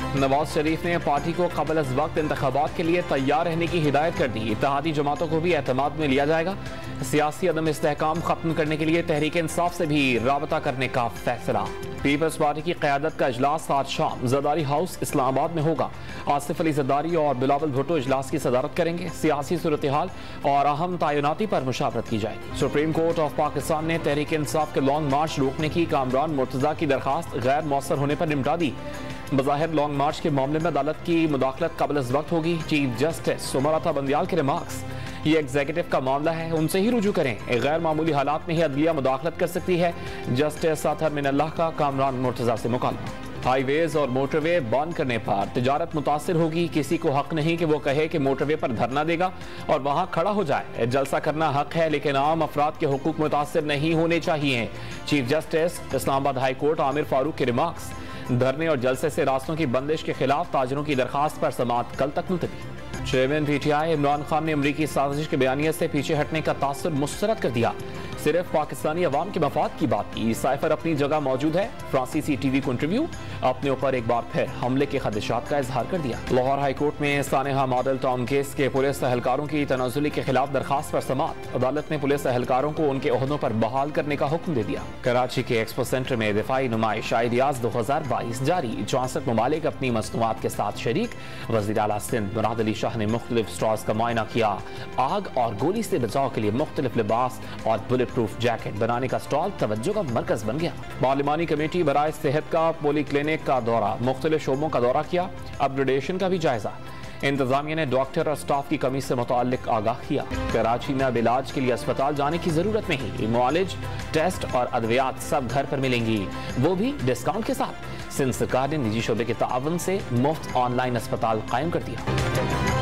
नवाज शरीफ ने पार्टी को कबल अज वक्त इंतखाबात के लिए तैयार रहने की हिदायत कर दी। इत्तेहादी जमातों को भी एतमाद में लिया जाएगा। सियासी अदम इस्तेहकाम खत्म करने के लिए तहरीक इंसाफ से भी राबता करने का फैसला। पीपल्स पार्टी की क़यादत का इजलास आज शाम जरदारी हाउस इस्लामाबाद में होगा। आसिफ अली जरदारी और बिलावल भुट्टो इजलास की सदारत करेंगे। सियासी सूरत हाल और अहम तयनाती पर मुशावरत की जाएगी। सुप्रीम कोर्ट ऑफ पाकिस्तान ने तहरीक इंसाफ के लॉन्ग मार्च रोकने की कामरान मुर्तजा की दरखास्त गैर मौसर होने पर निपटा दी। बज़ाहिर लॉन्ग मार्च के मामले में अदालत की मुदाखलत कबल अज़ वक्त होगी। चीफ जस्टिस उमर बंदियाल के रिमार्क्स, ये एग्जीक्यूटिव का मामला है, उनसे ही रुजू करें। गैर मामूली हालात में ही अदलिया मुदाखलत कर सकती है। जस्टिस अतहर मिनल्लाह का कामरान मुर्तजा से मुकालमा। हाईवेज और मोटरवे बंद करने पर तिजारत मुतासिर होगी। किसी को हक नहीं कि वो कहे कि मोटरवे पर धरना देगा और वहां खड़ा हो जाए। जलसा करना हक है, लेकिन आम अफराद के हुकूक मुतासिर नहीं होने चाहिए। Chief justice Islamabad high court Aamir Farooq के रिमार्क्स। धरने और जलसे से रास्तों की बंदिश के खिलाफ ताजरों की दरखास्त पर समाअत कल तक मुलतवी। चेयरमैन पीटीआई इमरान खान ने अमरीकी साजिश के बयानिया से पीछे हटने का तासुर मुस्तरद कर दिया। सिर्फ पाकिस्तानी अवाम के मफाद की बात की। साइफर अपनी जगह मौजूद है। फ्रांसीसी टीवी को इंटरव्यू, अपने ऊपर एक बार फिर हमले के खदशात का इजहार कर दिया। लाहौर हाई कोर्ट में सानेहा मॉडल टाउन केस के पुलिस एहलकारों की तनाजुली के खिलाफ दरखास्त पर समाअत। अदालत ने पुलिस एहलकारों को उनके ओहदों पर बहाल करने का हुक्म दे दिया। कराची के एक्सपो सेंटर में दिफाई नुमाइश आइडियाज 2022 जारी। 64 ममालिक अपनी मसनूआत के साथ शरीक। वज़ीर आला सिंध मुराद अली शाह ने मुख्तलिफ स्टॉल्स का मुआयना किया। आग और गोली से बचाव के लिए मुख्तलिफ लिबास और बुलेट प्रूफ जैकेट बनाने का स्टॉल तवज्जो का मरकज बन गया। पार्लिमानी कमेटी बराए सेहत का पोली क्लिनिक का दौरा, मुख्तलिफ शोबों का दौरा किया। अपग्रेडेशन का भी जायजा। इंतजामिया ने डॉक्टर और स्टाफ की कमी से मुताल्लिक आगाह किया। कराची में अब इलाज के लिए अस्पताल जाने की जरूरत नहीं। मुआलिज, टेस्ट और अद्वियात सब घर पर मिलेंगी, वो भी डिस्काउंट के साथ। सिंध सरकार ने निजी शोबे के ताअवुन से मुफ्त ऑनलाइन अस्पताल कायम कर दिया।